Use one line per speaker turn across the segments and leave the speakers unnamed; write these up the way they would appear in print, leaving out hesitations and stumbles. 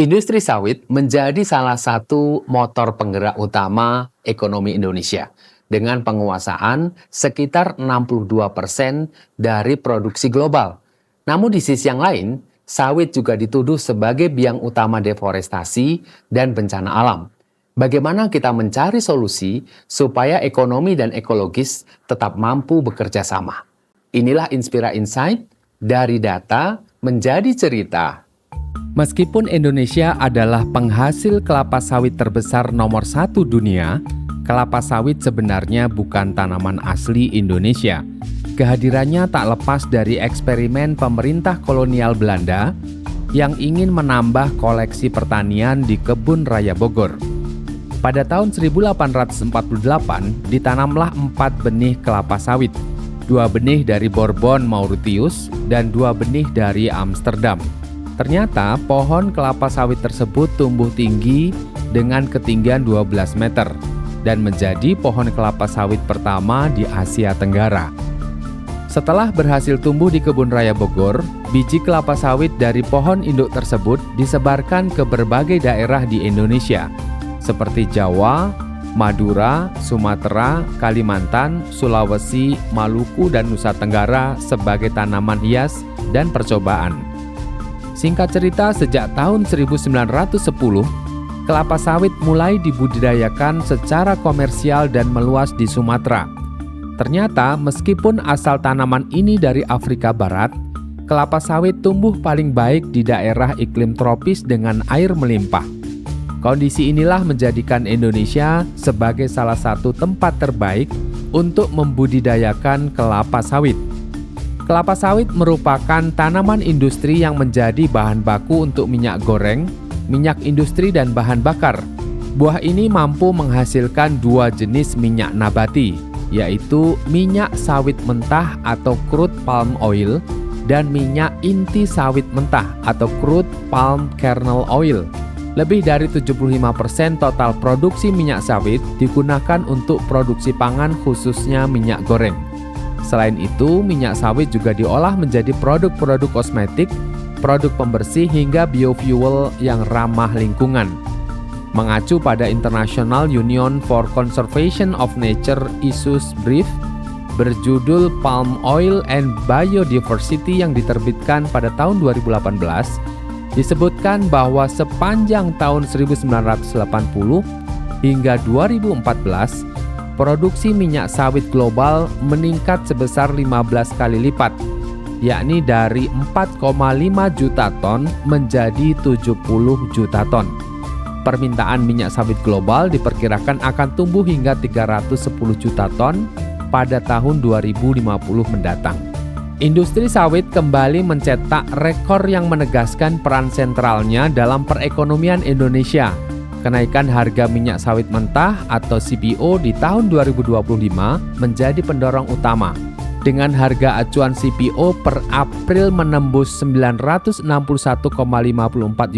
Industri sawit menjadi salah satu motor penggerak utama ekonomi Indonesia dengan penguasaan sekitar 62% dari produksi global. Namun di sisi yang lain, sawit juga dituduh sebagai biang utama deforestasi dan bencana alam. Bagaimana kita mencari solusi supaya ekonomi dan ekologis tetap mampu bekerja sama? Inilah Inspira Insight, dari data menjadi cerita.
Meskipun Indonesia adalah penghasil kelapa sawit terbesar nomor 1 dunia, kelapa sawit sebenarnya bukan tanaman asli Indonesia. Kehadirannya tak lepas dari eksperimen pemerintah kolonial Belanda yang ingin menambah koleksi pertanian di Kebun Raya Bogor. Pada tahun 1848, ditanamlah 4 benih kelapa sawit, 2 benih dari Bourbon Mauritius dan 2 benih dari Amsterdam. Ternyata pohon kelapa sawit tersebut tumbuh tinggi dengan ketinggian 12 meter dan menjadi pohon kelapa sawit pertama di Asia Tenggara. Setelah berhasil tumbuh di Kebun Raya Bogor, biji kelapa sawit dari pohon induk tersebut disebarkan ke berbagai daerah di Indonesia, seperti Jawa, Madura, Sumatera, Kalimantan, Sulawesi, Maluku, dan Nusa Tenggara sebagai tanaman hias dan percobaan. Singkat cerita, sejak tahun 1910, kelapa sawit mulai dibudidayakan secara komersial dan meluas di Sumatera. Ternyata, meskipun asal tanaman ini dari Afrika Barat, kelapa sawit tumbuh paling baik di daerah iklim tropis dengan air melimpah. Kondisi inilah menjadikan Indonesia sebagai salah satu tempat terbaik untuk membudidayakan kelapa sawit. Kelapa sawit merupakan tanaman industri yang menjadi bahan baku untuk minyak goreng, minyak industri, dan bahan bakar. Buah ini mampu menghasilkan 2 jenis minyak nabati, yaitu minyak sawit mentah atau crude palm oil dan minyak inti sawit mentah atau crude palm kernel oil. Lebih dari 75% total produksi minyak sawit digunakan untuk produksi pangan, khususnya minyak goreng. Selain itu, minyak sawit juga diolah menjadi produk-produk kosmetik, produk pembersih, hingga biofuel yang ramah lingkungan. Mengacu pada International Union for Conservation of Nature Issues Brief berjudul Palm Oil and Biodiversity yang diterbitkan pada tahun 2018, disebutkan bahwa sepanjang tahun 1980 hingga 2014, produksi minyak sawit global meningkat sebesar 15 kali lipat, yakni dari 4,5 juta ton menjadi 70 juta ton. Permintaan minyak sawit global diperkirakan akan tumbuh hingga 310 juta ton pada tahun 2050 mendatang. Industri sawit kembali mencetak rekor yang menegaskan peran sentralnya dalam perekonomian Indonesia. Kenaikan harga minyak sawit mentah atau CPO di tahun 2025 menjadi pendorong utama. Dengan harga acuan CPO per April menembus 961,54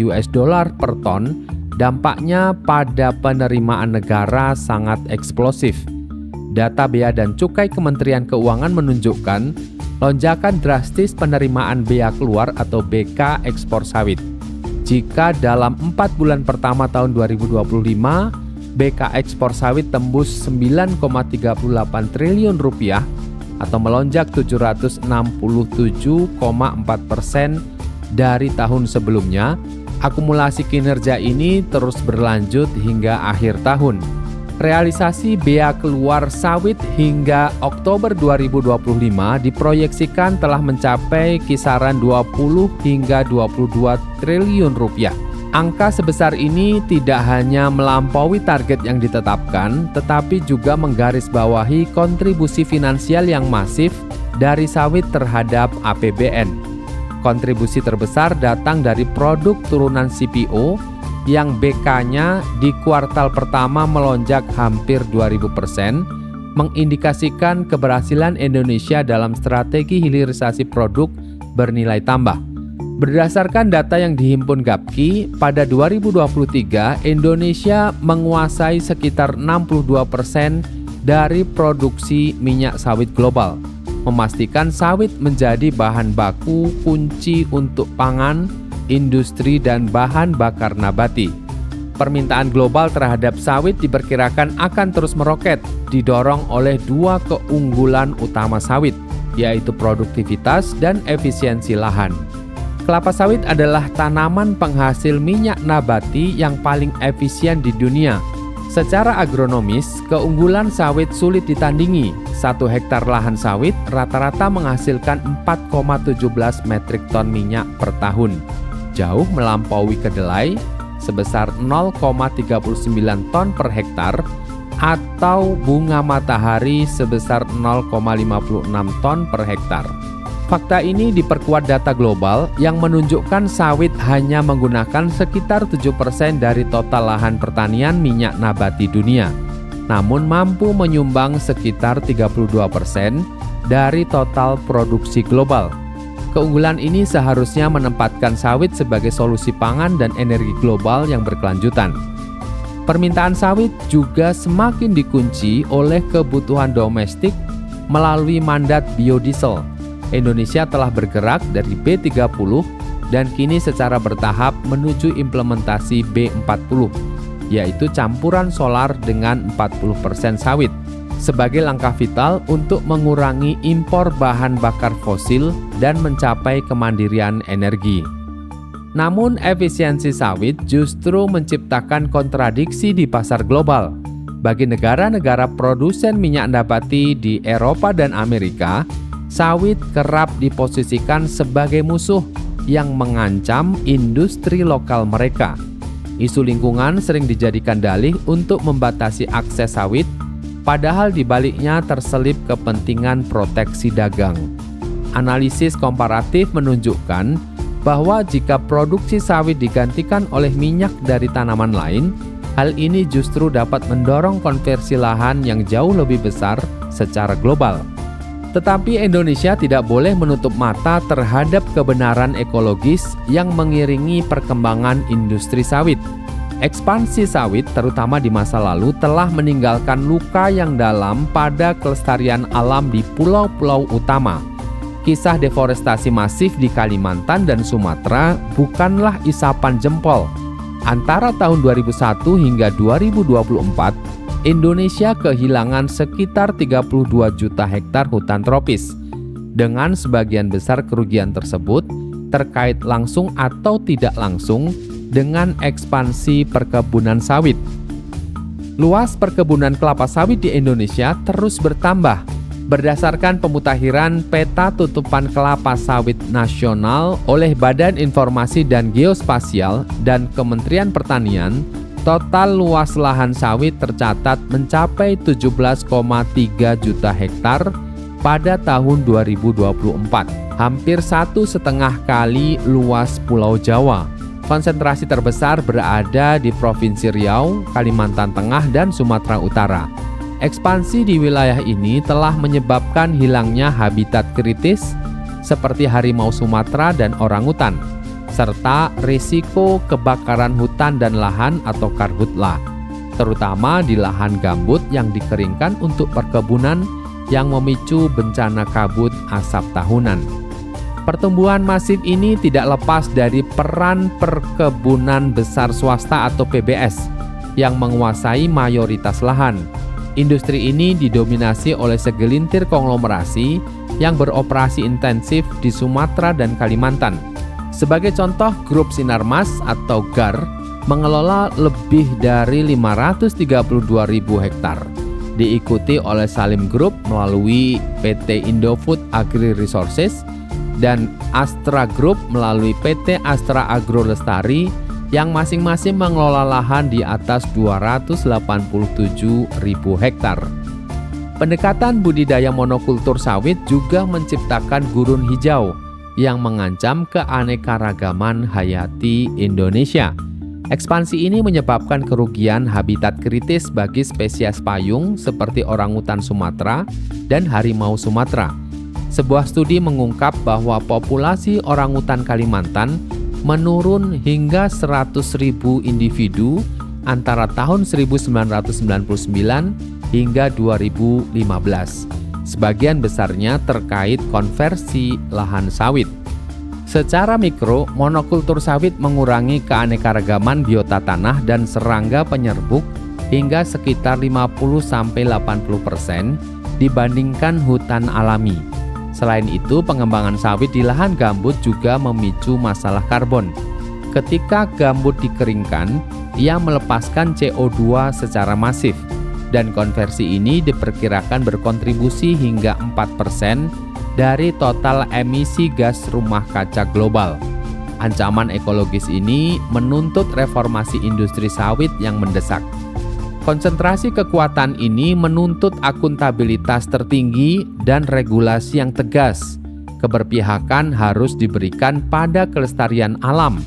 US dollar per ton, dampaknya pada penerimaan negara sangat eksplosif. Data Bea dan Cukai Kementerian Keuangan menunjukkan lonjakan drastis penerimaan bea keluar atau BK ekspor sawit. Jika dalam 4 bulan pertama tahun 2025, BK ekspor sawit tembus 9,38 triliun rupiah atau melonjak 767,4% dari tahun sebelumnya. Akumulasi kinerja ini terus berlanjut hingga akhir tahun. Realisasi bea keluar sawit hingga Oktober 2025 diproyeksikan telah mencapai kisaran 20 hingga 22 triliun rupiah. Angka sebesar ini tidak hanya melampaui target yang ditetapkan, tetapi juga menggarisbawahi kontribusi finansial yang masif dari sawit terhadap APBN. Kontribusi terbesar datang dari produk turunan CPO yang BK-nya di kuartal pertama melonjak hampir 2000%, mengindikasikan keberhasilan Indonesia dalam strategi hilirisasi produk bernilai tambah. Berdasarkan data yang dihimpun Gapki, pada 2023 Indonesia menguasai sekitar 62% dari produksi minyak sawit global, memastikan sawit menjadi bahan baku kunci untuk pangan, industri, dan bahan bakar nabati. Permintaan global terhadap sawit diperkirakan akan terus meroket, didorong oleh dua keunggulan utama sawit, yaitu produktivitas dan efisiensi lahan. Kelapa sawit adalah tanaman penghasil minyak nabati yang paling efisien di dunia. Secara agronomis, keunggulan sawit sulit ditandingi. 1 hektar lahan sawit rata-rata menghasilkan 4,17 metrik ton minyak per tahun, jauh melampaui kedelai sebesar 0,39 ton per hektar atau bunga matahari sebesar 0,56 ton per hektar. Fakta ini diperkuat data global yang menunjukkan sawit hanya menggunakan sekitar 7% dari total lahan pertanian minyak nabati dunia, namun mampu menyumbang sekitar 32% dari total produksi global. Keunggulan ini seharusnya menempatkan sawit sebagai solusi pangan dan energi global yang berkelanjutan. Permintaan sawit juga semakin dikunci oleh kebutuhan domestik melalui mandat biodiesel. Indonesia telah bergerak dari B30 dan kini secara bertahap menuju implementasi B40, yaitu campuran solar dengan 40% sawit, sebagai langkah vital untuk mengurangi impor bahan bakar fosil dan mencapai kemandirian energi. Namun, efisiensi sawit justru menciptakan kontradiksi di pasar global. Bagi negara-negara produsen minyak nabati di Eropa dan Amerika, sawit kerap diposisikan sebagai musuh yang mengancam industri lokal mereka. Isu lingkungan sering dijadikan dalih untuk membatasi akses sawit, padahal di baliknya terselip kepentingan proteksi dagang. Analisis komparatif menunjukkan bahwa jika produksi sawit digantikan oleh minyak dari tanaman lain, hal ini justru dapat mendorong konversi lahan yang jauh lebih besar secara global. Tetapi Indonesia tidak boleh menutup mata terhadap kebenaran ekologis yang mengiringi perkembangan industri sawit. Ekspansi sawit, terutama di masa lalu, telah meninggalkan luka yang dalam pada kelestarian alam di pulau-pulau utama. Kisah deforestasi masif di Kalimantan dan Sumatera bukanlah isapan jempol. Antara tahun 2001 hingga 2024, Indonesia kehilangan sekitar 32 juta hektar hutan tropis. Dengan sebagian besar kerugian tersebut terkait langsung atau tidak langsung dengan ekspansi perkebunan sawit. Luas perkebunan kelapa sawit di Indonesia terus bertambah. Berdasarkan pemutakhiran peta tutupan kelapa sawit nasional oleh Badan Informasi dan Geospasial dan Kementerian Pertanian, total luas lahan sawit tercatat mencapai 17,3 juta hektar pada tahun 2024, hampir 1,5 kali luas Pulau Jawa. Konsentrasi terbesar berada di Provinsi Riau, Kalimantan Tengah, dan Sumatera Utara. Ekspansi di wilayah ini telah menyebabkan hilangnya habitat kritis seperti harimau Sumatera dan orangutan, serta risiko kebakaran hutan dan lahan atau karhutla, terutama di lahan gambut yang dikeringkan untuk perkebunan yang memicu bencana kabut asap tahunan. Pertumbuhan masif ini tidak lepas dari peran perkebunan besar swasta atau PBS yang menguasai mayoritas lahan. Industri ini didominasi oleh segelintir konglomerasi yang beroperasi intensif di Sumatera dan Kalimantan. Sebagai contoh, Grup Sinarmas atau GAR mengelola lebih dari 532.000 hektar. Diikuti oleh Salim Group melalui PT Indofood Agri Resources dan Astra Group melalui PT Astra Agro Lestari yang masing-masing mengelola lahan di atas 287.000 hektar. Pendekatan budidaya monokultur sawit juga menciptakan gurun hijau yang mengancam keanekaragaman hayati Indonesia. Ekspansi ini menyebabkan kerugian habitat kritis bagi spesies payung seperti orangutan Sumatera dan harimau Sumatera. Sebuah studi mengungkap bahwa populasi orangutan Kalimantan menurun hingga 100.000 individu antara tahun 1999 hingga 2015. Sebagian besarnya terkait konversi lahan sawit. Secara mikro, monokultur sawit mengurangi keanekaragaman biota tanah dan serangga penyerbuk hingga sekitar 50-80% dibandingkan hutan alami. Selain itu, pengembangan sawit di lahan gambut juga memicu masalah karbon. Ketika gambut dikeringkan, ia melepaskan CO2 secara masif, dan konversi ini diperkirakan berkontribusi hingga 4% dari total emisi gas rumah kaca global. Ancaman ekologis ini menuntut reformasi industri sawit yang mendesak. Konsentrasi kekuatan ini menuntut akuntabilitas tertinggi dan regulasi yang tegas. Keberpihakan harus diberikan pada kelestarian alam,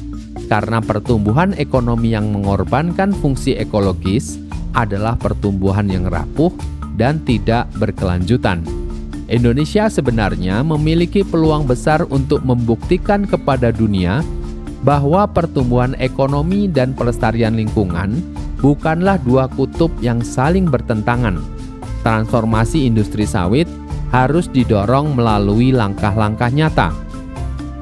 karena pertumbuhan ekonomi yang mengorbankan fungsi ekologis adalah pertumbuhan yang rapuh dan tidak berkelanjutan. Indonesia sebenarnya memiliki peluang besar untuk membuktikan kepada dunia bahwa pertumbuhan ekonomi dan pelestarian lingkungan bukanlah dua kutub yang saling bertentangan. Transformasi industri sawit harus didorong melalui langkah-langkah nyata.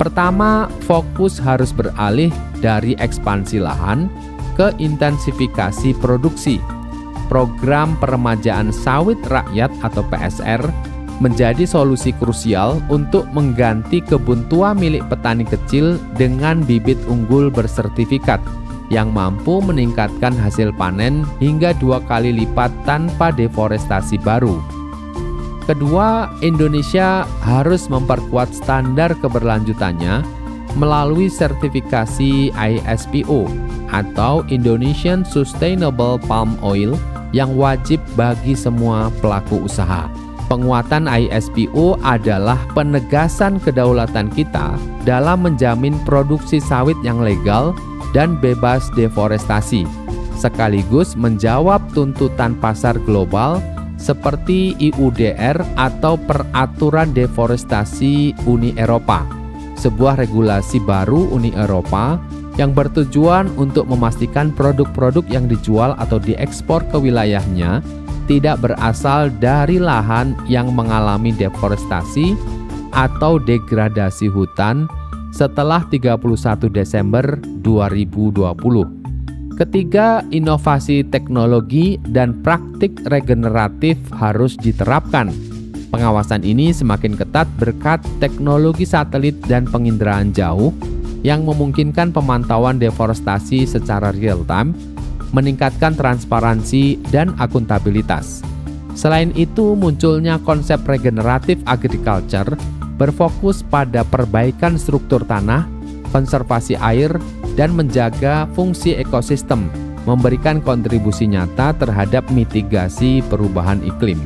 Pertama, fokus harus beralih dari ekspansi lahan ke intensifikasi produksi. Program Peremajaan Sawit Rakyat atau PSR menjadi solusi krusial untuk mengganti kebun tua milik petani kecil dengan bibit unggul bersertifikat yang mampu meningkatkan hasil panen hingga 2 kali lipat tanpa deforestasi baru. Kedua, Indonesia harus memperkuat standar keberlanjutannya melalui sertifikasi ISPO atau Indonesian Sustainable Palm Oil yang wajib bagi semua pelaku usaha. Penguatan ISPO adalah penegasan kedaulatan kita dalam menjamin produksi sawit yang legal dan bebas deforestasi, sekaligus menjawab tuntutan pasar global seperti IUDR atau Peraturan Deforestasi Uni Eropa, sebuah regulasi baru Uni Eropa yang bertujuan untuk memastikan produk-produk yang dijual atau diekspor ke wilayahnya tidak berasal dari lahan yang mengalami deforestasi atau degradasi hutan setelah 31 Desember 2020. Ketiga, inovasi teknologi dan praktik regeneratif harus diterapkan. Pengawasan ini semakin ketat berkat teknologi satelit dan penginderaan jauh yang memungkinkan pemantauan deforestasi secara real-time, meningkatkan transparansi dan akuntabilitas. Selain itu, munculnya konsep regeneratif agriculture berfokus pada perbaikan struktur tanah, konservasi air, dan menjaga fungsi ekosistem, memberikan kontribusi nyata terhadap mitigasi perubahan iklim.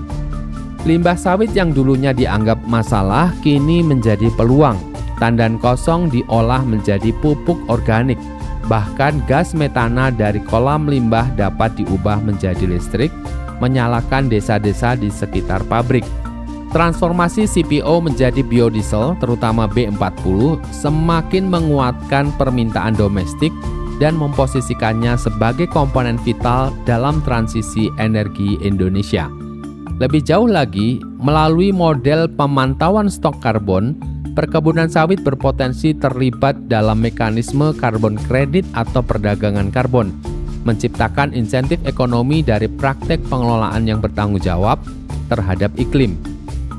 Limbah sawit yang dulunya dianggap masalah kini menjadi peluang. Tandan kosong diolah menjadi pupuk organik. Bahkan gas metana dari kolam limbah dapat diubah menjadi listrik, menyalakan desa-desa di sekitar pabrik. Transformasi CPO menjadi biodiesel, terutama B40, semakin menguatkan permintaan domestik dan memposisikannya sebagai komponen vital dalam transisi energi Indonesia. Lebih jauh lagi, melalui model pemantauan stok karbon, perkebunan sawit berpotensi terlibat dalam mekanisme karbon kredit atau perdagangan karbon, menciptakan insentif ekonomi dari praktek pengelolaan yang bertanggung jawab terhadap iklim.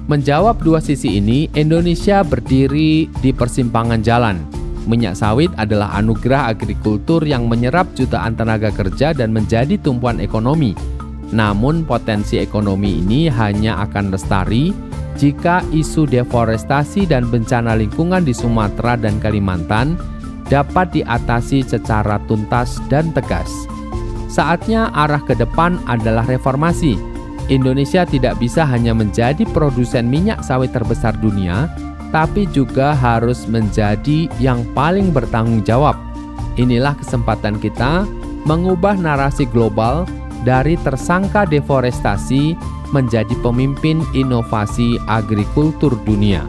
Menjawab dua sisi ini, Indonesia berdiri di persimpangan jalan. Minyak sawit adalah anugerah agrikultur yang menyerap jutaan tenaga kerja dan menjadi tumpuan ekonomi. Namun potensi ekonomi ini hanya akan lestari jika isu deforestasi dan bencana lingkungan di Sumatera dan Kalimantan dapat diatasi secara tuntas dan tegas. Saatnya arah ke depan adalah reformasi. Indonesia tidak bisa hanya menjadi produsen minyak sawit terbesar dunia, tapi juga harus menjadi yang paling bertanggung jawab. Inilah kesempatan kita mengubah narasi global dari tersangka deforestasi menjadi pemimpin inovasi agrikultur dunia.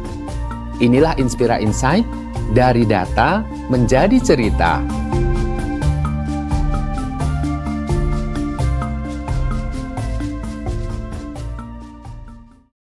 Inilah Inspira Insight, dari data menjadi cerita.